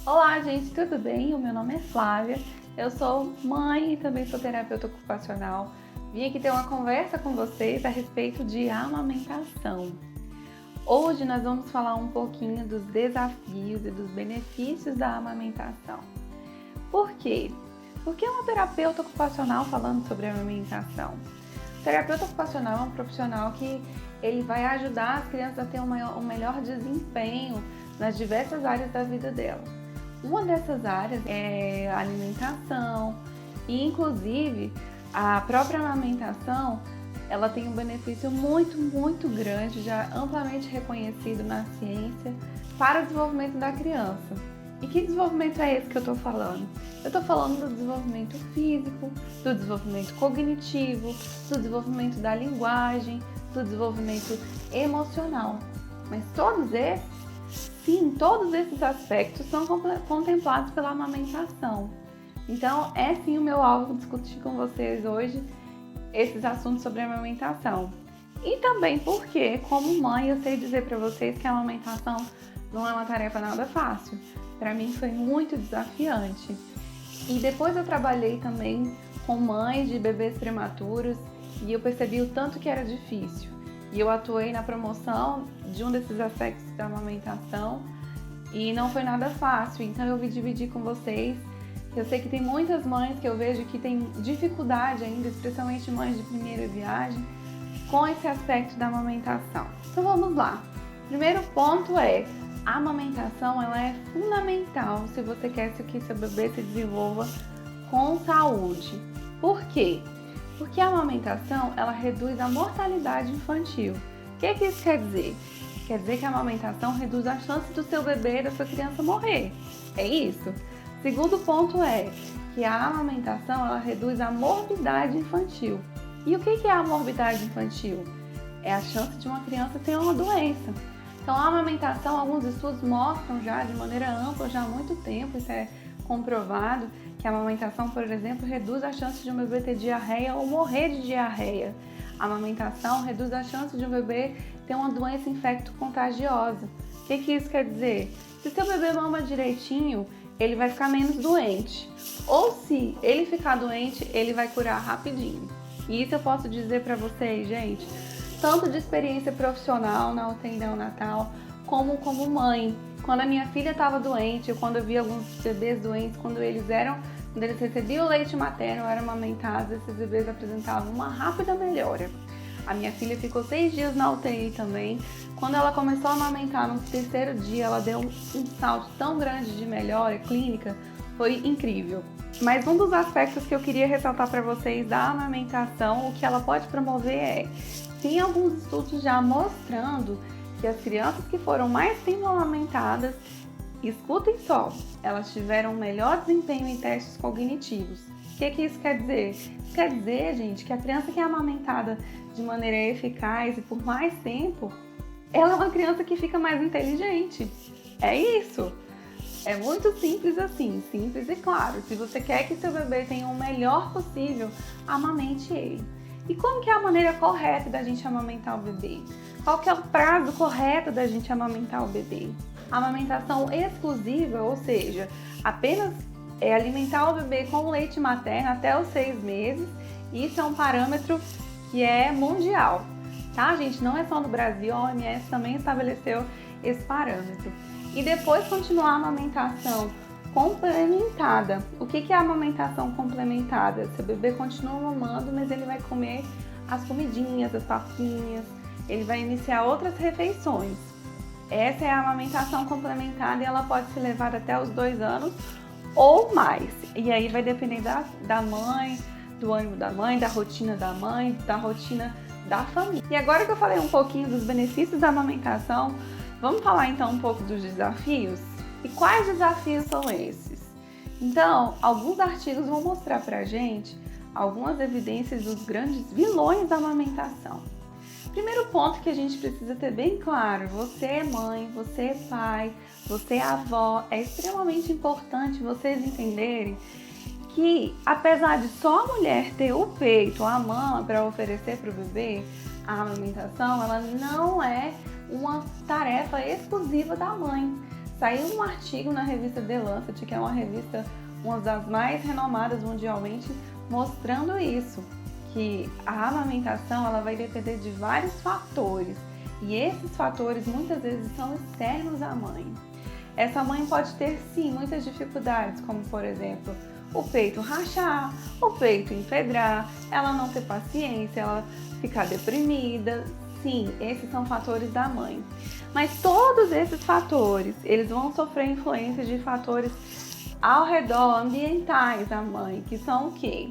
Olá, gente, tudo bem? O meu nome é Flávia, eu sou mãe e também sou terapeuta ocupacional. Vim aqui ter uma conversa com vocês a respeito de amamentação. Hoje nós vamos falar um pouquinho dos desafios e dos benefícios da amamentação. Por quê? Porque é uma terapeuta ocupacional falando sobre amamentação. O terapeuta ocupacional é um profissional que ele vai ajudar as crianças a ter um melhor desempenho nas diversas áreas da vida delas. Uma dessas áreas é a alimentação e, inclusive, a própria amamentação, ela tem um benefício muito grande, já amplamente reconhecido na ciência, para o desenvolvimento da criança. E que desenvolvimento é esse que eu estou falando? Eu estou falando do desenvolvimento físico, do desenvolvimento cognitivo, do desenvolvimento da linguagem, do desenvolvimento emocional. Mas todos esses aspectos são contemplados pela amamentação. Então, é sim o meu alvo discutir com vocês hoje esses assuntos sobre amamentação. E também porque, como mãe, eu sei dizer para vocês que a amamentação não é uma tarefa nada fácil. Para mim foi muito desafiante. E depois eu trabalhei também com mães de bebês prematuros e eu percebi o tanto que era difícil. E eu atuei na promoção de um desses aspectos da amamentação e não foi nada fácil. Então eu vim dividir com vocês. Eu sei que tem muitas mães que eu vejo que têm dificuldade ainda, especialmente mães de primeira viagem, com esse aspecto da amamentação. Então vamos lá. Primeiro ponto é: a amamentação ela é fundamental se você quer que seu bebê se desenvolva com saúde. Por quê? Porque a amamentação ela reduz a mortalidade infantil. O que isso quer dizer? Quer dizer que a amamentação reduz a chance do seu bebê, da sua criança morrer. É isso. Segundo ponto é que a amamentação ela reduz a morbidade infantil. E o que é a morbidade infantil? É a chance de uma criança ter uma doença. Então, a amamentação, alguns estudos mostram já de maneira ampla, já há muito tempo, isso é comprovado, que a amamentação, por exemplo, reduz a chance de um bebê ter diarreia ou morrer de diarreia. A amamentação reduz a chance de um bebê ter uma doença infecto-contagiosa. O que isso quer dizer? Se seu bebê mama direitinho, ele vai ficar menos doente. Ou se ele ficar doente, ele vai curar rapidinho. E isso eu posso dizer para vocês, gente, tanto de experiência profissional na UTI neonatal, como mãe. Quando a minha filha estava doente, quando eu vi alguns bebês doentes, quando eles recebiam o leite materno, eram amamentados, esses bebês apresentavam uma rápida melhora. A minha filha ficou 6 dias na UTI também. Quando ela começou a amamentar no 3º dia, ela deu um salto tão grande de melhora clínica, foi incrível. Mas um dos aspectos que eu queria ressaltar para vocês da amamentação, o que ela pode promover tem alguns estudos já mostrando que as crianças que foram mais tempo amamentadas, escutem só, elas tiveram melhor desempenho em testes cognitivos. O que isso quer dizer? Isso quer dizer, gente, que a criança que é amamentada de maneira eficaz e por mais tempo, ela é uma criança que fica mais inteligente. É isso. É muito simples assim, simples e claro. Se você quer que seu bebê tenha o melhor possível, amamente ele. E como que é a maneira correta da gente amamentar o bebê? Qual que é o prazo correto da gente amamentar o bebê? A amamentação exclusiva, ou seja, apenas alimentar o bebê com leite materno até os 6 meses. Isso é um parâmetro que é mundial, tá, gente? Não é só no Brasil, a OMS também estabeleceu esse parâmetro. E depois continuar a amamentação complementada. O que é a amamentação complementada? Seu bebê continua mamando, mas ele vai comer as comidinhas, as papinhas, ele vai iniciar outras refeições. Essa é a amamentação complementada e ela pode ser levada até os 2 anos ou mais. E aí vai depender da mãe, do ânimo da mãe, da rotina da mãe, da rotina da família. E agora que eu falei um pouquinho dos benefícios da amamentação, vamos falar então um pouco dos desafios? E quais desafios são esses? Então, alguns artigos vão mostrar pra gente algumas evidências dos grandes vilões da amamentação. Primeiro ponto que a gente precisa ter bem claro: você é mãe, você é pai, você é avó, é extremamente importante vocês entenderem que, apesar de só a mulher ter o peito, a mama para oferecer para o bebê, a amamentação ela não é uma tarefa exclusiva da mãe. saiu um artigo na revista The Lancet, que é uma revista, uma das mais renomadas mundialmente, mostrando isso, que a amamentação ela vai depender de vários fatores, e esses fatores muitas vezes são externos à mãe. Essa mãe pode ter sim muitas dificuldades, como por exemplo, o peito rachar, o peito empedrar, ela não ter paciência, ela ficar deprimida. Sim, esses são fatores da mãe. Mas todos esses fatores, eles vão sofrer influência de fatores ao redor, ambientais da mãe, que são o quê?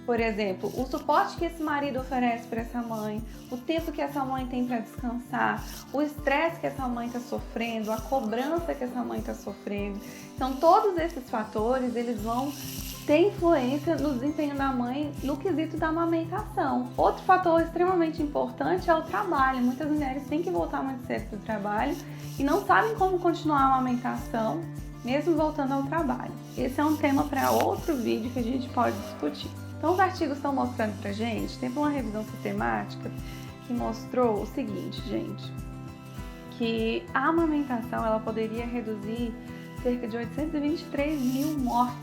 Por exemplo, o suporte que esse marido oferece para essa mãe, o tempo que essa mãe tem para descansar, o estresse que essa mãe está sofrendo, a cobrança que essa mãe está sofrendo. Então, todos esses fatores, eles vão ter influência no desempenho da mãe no quesito da amamentação. Outro fator extremamente importante é o trabalho. Muitas mulheres têm que voltar muito cedo para o trabalho e não sabem como continuar a amamentação, mesmo voltando ao trabalho. Esse é um tema para outro vídeo que a gente pode discutir. Então, os artigos estão mostrando pra gente, teve uma revisão sistemática que mostrou o seguinte, gente, que a amamentação ela poderia reduzir cerca de 823 mil mortes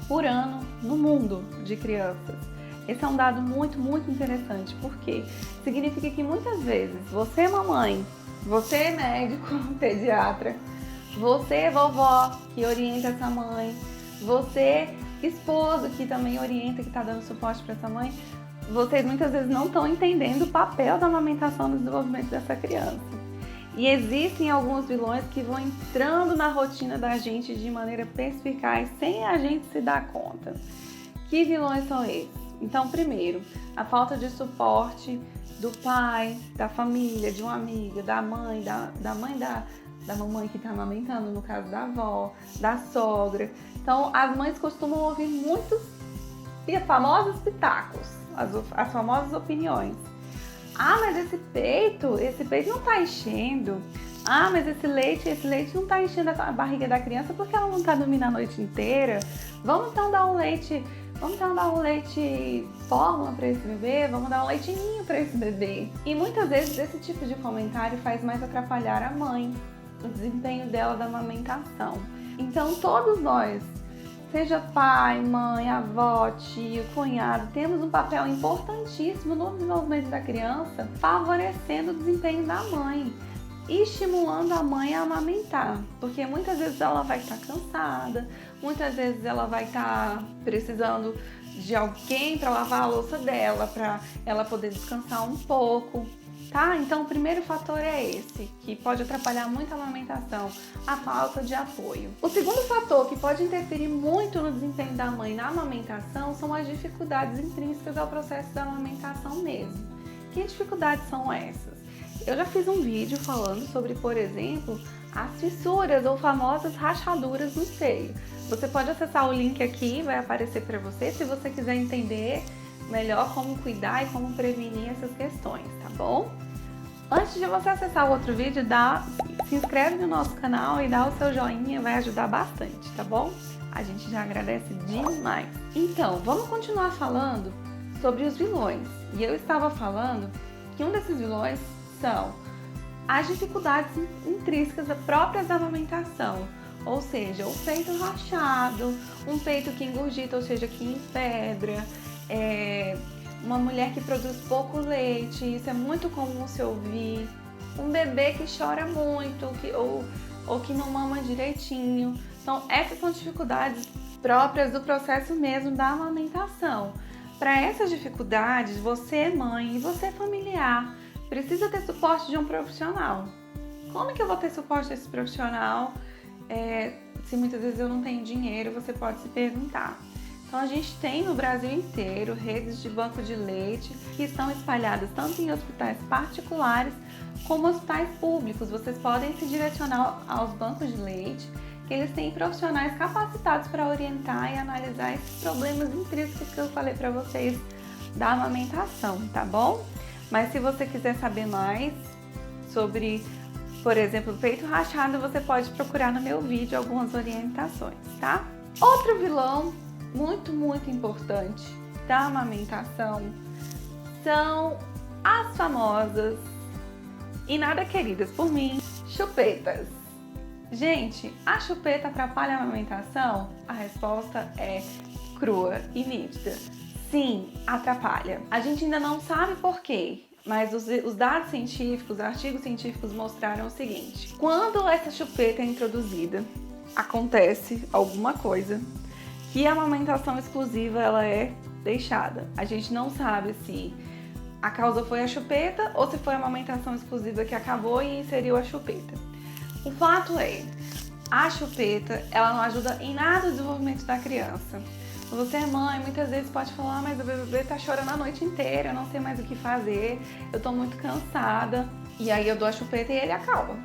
por ano no mundo de crianças. Esse é um dado muito, muito interessante, porque significa que muitas vezes você, mamãe, você, médico, pediatra, você, vovó, que orienta essa mãe, você, esposo, que também orienta, que está dando suporte para essa mãe, vocês muitas vezes não estão entendendo o papel da amamentação no desenvolvimento dessa criança. E existem alguns vilões que vão entrando na rotina da gente de maneira perspicaz, sem a gente se dar conta. Que vilões são esses? Então, primeiro, a falta de suporte do pai, da família, de uma amiga, da mãe, da mamãe que está amamentando, no caso da avó, da sogra. Então, as mães costumam ouvir muitos famosos pitacos, as famosas opiniões. Ah, mas esse peito não tá enchendo. Ah, mas esse leite não tá enchendo a barriga da criança porque ela não tá dormindo a noite inteira. Vamos então dar um leite fórmula para esse bebê, vamos dar um leitinho para esse bebê. E muitas vezes esse tipo de comentário faz mais atrapalhar a mãe, o desempenho dela da amamentação. Então, todos nós, seja pai, mãe, avó, tio, cunhado, temos um papel importantíssimo no desenvolvimento da criança, favorecendo o desempenho da mãe e estimulando a mãe a amamentar, porque muitas vezes ela vai estar cansada, muitas vezes ela vai estar precisando de alguém para lavar a louça dela, para ela poder descansar um pouco. Tá? Então, o primeiro fator é esse, que pode atrapalhar muito a amamentação, a falta de apoio. O segundo fator que pode interferir muito no desempenho da mãe na amamentação são as dificuldades intrínsecas ao processo da amamentação mesmo. Que dificuldades são essas? Eu já fiz um vídeo falando sobre, por exemplo, as fissuras ou famosas rachaduras no seio. Você pode acessar o link aqui, vai aparecer para você, se você quiser entender melhor como cuidar e como prevenir essas questões, tá bom? Antes de você acessar o outro vídeo, se inscreve no nosso canal e dá o seu joinha, vai ajudar bastante, tá bom? A gente já agradece demais. Então, vamos continuar falando sobre os vilões. E eu estava falando que um desses vilões são as dificuldades intrínsecas próprias da amamentação. Ou seja, o peito rachado, um peito que engurgita, ou seja, que empedra, uma mulher que produz pouco leite, isso é muito comum se ouvir, um bebê que chora muito, ou que não mama direitinho. Então, essas são dificuldades próprias do processo mesmo da amamentação. Para essas dificuldades, você, mãe, e você, familiar, precisa ter suporte de um profissional. Como que eu vou ter suporte desse profissional se muitas vezes eu não tenho dinheiro? Você pode se perguntar. Então, a gente tem no Brasil inteiro redes de banco de leite que estão espalhadas tanto em hospitais particulares como hospitais públicos. Vocês podem se direcionar aos bancos de leite, que eles têm profissionais capacitados para orientar e analisar esses problemas intrínsecos que eu falei para vocês da amamentação, tá bom? Mas se você quiser saber mais sobre, por exemplo, peito rachado, você pode procurar no meu vídeo algumas orientações, tá? Outro vilão muito, muito importante da amamentação são as famosas e nada queridas por mim, chupetas. Gente, a chupeta atrapalha a amamentação? A resposta é crua e nítida. Sim, atrapalha. A gente ainda não sabe por quê, mas os dados científicos, os artigos científicos mostraram o seguinte: quando essa chupeta é introduzida, acontece alguma coisa que a amamentação exclusiva ela é deixada. A gente não sabe se a causa foi a chupeta ou se foi a amamentação exclusiva que acabou e inseriu a chupeta. O fato é, a chupeta ela não ajuda em nada o desenvolvimento da criança. Você, mãe, muitas vezes pode falar, mas o bebê tá chorando a noite inteira, eu não sei mais o que fazer, eu tô muito cansada. E aí eu dou a chupeta e ele acalma.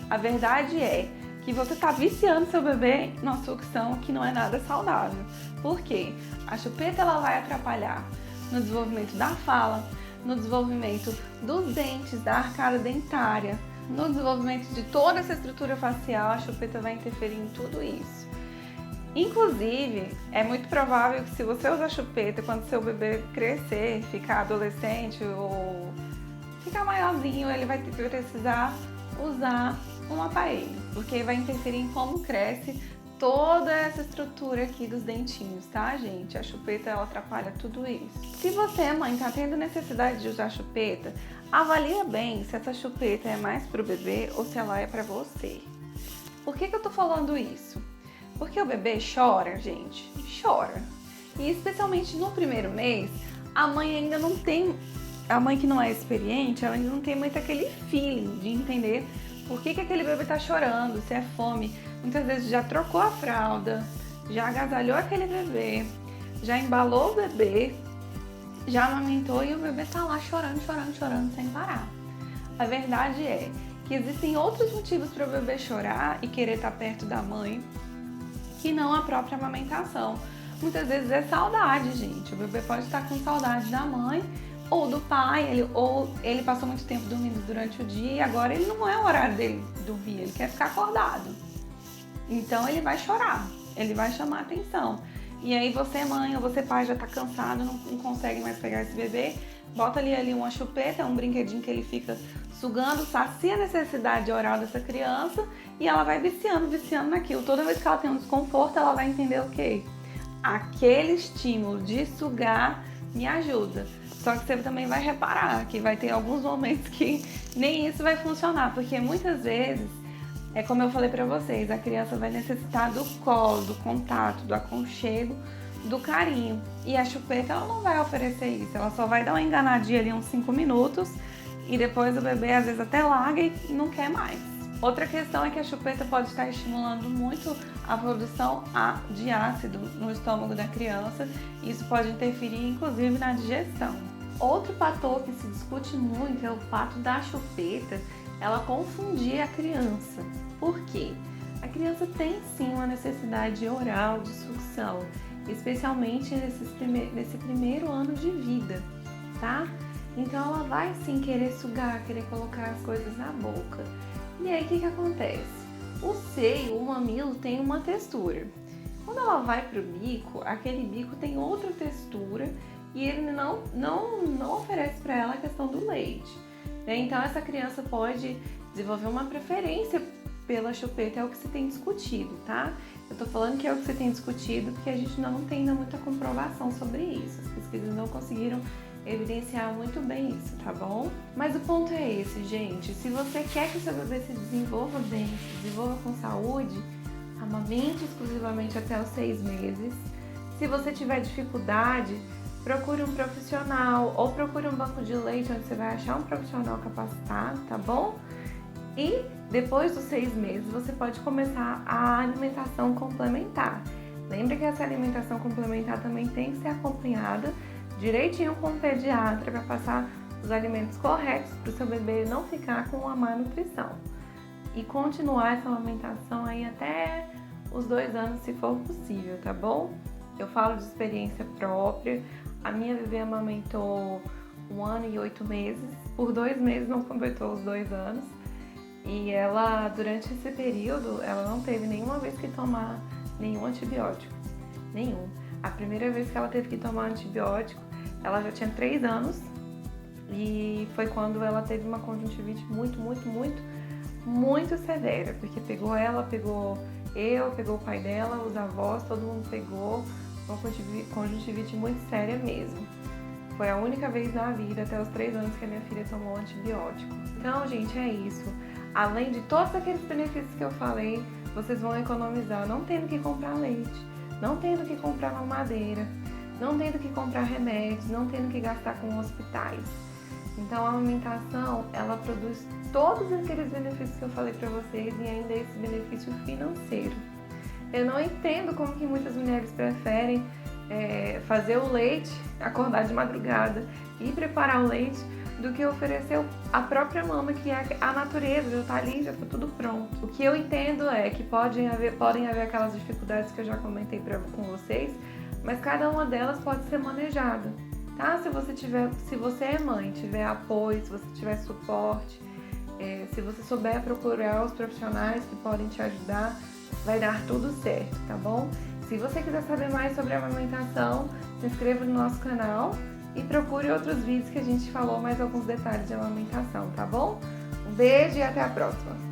A verdade é que você tá viciando seu bebê numa sucção que não é nada saudável. Por quê? A chupeta ela vai atrapalhar no desenvolvimento da fala, no desenvolvimento dos dentes, da arcada dentária, no desenvolvimento de toda essa estrutura facial. A chupeta vai interferir em tudo isso. Inclusive, é muito provável que se você usar chupeta quando seu bebê crescer, ficar adolescente ou ficar maiorzinho, ele vai precisar usar um aparelho, porque vai interferir em como cresce toda essa estrutura aqui dos dentinhos, tá, gente? A chupeta, ela atrapalha tudo isso. Se você, mãe, tá tendo necessidade de usar chupeta, avalia bem se essa chupeta é mais pro bebê ou se ela é pra você. Por que eu tô falando isso? Porque o bebê chora, gente, chora. E especialmente no primeiro mês, a mãe ainda não tem, a mãe que não é experiente, ela ainda não tem muito aquele feeling de entender por que aquele bebê tá chorando, se é fome. Muitas vezes já trocou a fralda, já agasalhou aquele bebê, já embalou o bebê, já amamentou e o bebê tá lá chorando, chorando, chorando sem parar. A verdade é que existem outros motivos para o bebê chorar e querer estar perto da mãe, que não a própria amamentação. Muitas vezes é saudade, gente. O bebê pode estar com saudade da mãe ou do pai, ou ele passou muito tempo dormindo durante o dia e agora ele não é o horário dele dormir, ele quer ficar acordado. Então ele vai chorar, ele vai chamar atenção. E aí você, mãe, ou você, pai, já tá cansado, não consegue mais pegar esse bebê, bota ali uma chupeta, um brinquedinho que ele fica sugando, sacia a necessidade oral dessa criança e ela vai viciando naquilo. Toda vez que ela tem um desconforto, ela vai entender o quê? Aquele estímulo de sugar me ajuda. Só que você também vai reparar que vai ter alguns momentos que nem isso vai funcionar, porque muitas vezes, é como eu falei pra vocês, a criança vai necessitar do colo, do contato, do aconchego, do carinho. E a chupeta, ela não vai oferecer isso, ela só vai dar uma enganadinha ali uns 5 minutos e depois o bebê às vezes até larga e não quer mais. Outra questão é que a chupeta pode estar estimulando muito a produção de ácido no estômago da criança e isso pode interferir inclusive na digestão. Outro fator que se discute muito é o fato da chupeta ela confundir a criança. Por quê? A criança tem sim uma necessidade oral de sucção, especialmente nesse primeiro ano de vida, tá? Então ela vai sim querer sugar, querer colocar as coisas na boca. E aí o que acontece? O seio, o mamilo tem uma textura. Quando ela vai pro bico, aquele bico tem outra textura e ele não oferece para ela a questão do leite. Então essa criança pode desenvolver uma preferência pela chupeta, é o que se tem discutido, tá? Eu tô falando que é o que se tem discutido porque a gente ainda não tem muita comprovação sobre isso. As pesquisas não conseguiram evidenciar muito bem isso, tá bom? Mas o ponto é esse, gente. Se você quer que o seu bebê se desenvolva bem, se desenvolva com saúde, amamente exclusivamente até os 6 meses. Se você tiver dificuldade, procure um profissional ou procure um banco de leite onde você vai achar um profissional capacitado, tá bom? E depois dos 6 meses você pode começar a alimentação complementar. Lembra que essa alimentação complementar também tem que ser acompanhada direitinho com o pediatra para passar os alimentos corretos para o seu bebê não ficar com uma má nutrição. E continuar essa amamentação aí até os 2 anos, se for possível, tá bom? Eu falo de experiência própria. A minha bebê amamentou 1 ano e 8 meses. Por 2 meses não completou os 2 anos. E ela, durante esse período, ela não teve nenhuma vez que tomar nenhum antibiótico. Nenhum. A primeira vez que ela teve que tomar antibiótico, ela já tinha 3 anos. E foi quando ela teve uma conjuntivite muito muito severa, porque pegou ela, pegou eu, pegou o pai dela, os avós, todo mundo pegou, uma conjuntivite muito séria mesmo. Foi a única vez na vida, até os 3 anos, que a minha filha tomou antibiótico. Então, gente, é isso. Além de todos aqueles benefícios que eu falei, vocês vão economizar não tendo que comprar leite, não tendo que comprar mamadeira, não tendo que comprar remédios, não tendo que gastar com hospitais. Então, a amamentação, ela produz todos aqueles benefícios que eu falei para vocês e ainda esse benefício financeiro. Eu não entendo como que muitas mulheres preferem fazer o leite, acordar de madrugada e preparar o leite, do que oferecer a própria mama, que é a natureza, já tá ali, já tá tudo pronto. O que eu entendo é que podem haver aquelas dificuldades que eu já comentei com vocês, mas cada uma delas pode ser manejada, tá? Se você é mãe, tiver apoio, se você tiver suporte, se você souber procurar os profissionais que podem te ajudar, vai dar tudo certo, tá bom? Se você quiser saber mais sobre a amamentação, se inscreva no nosso canal e procure outros vídeos que a gente falou mais alguns detalhes de amamentação, tá bom? Um beijo e até a próxima!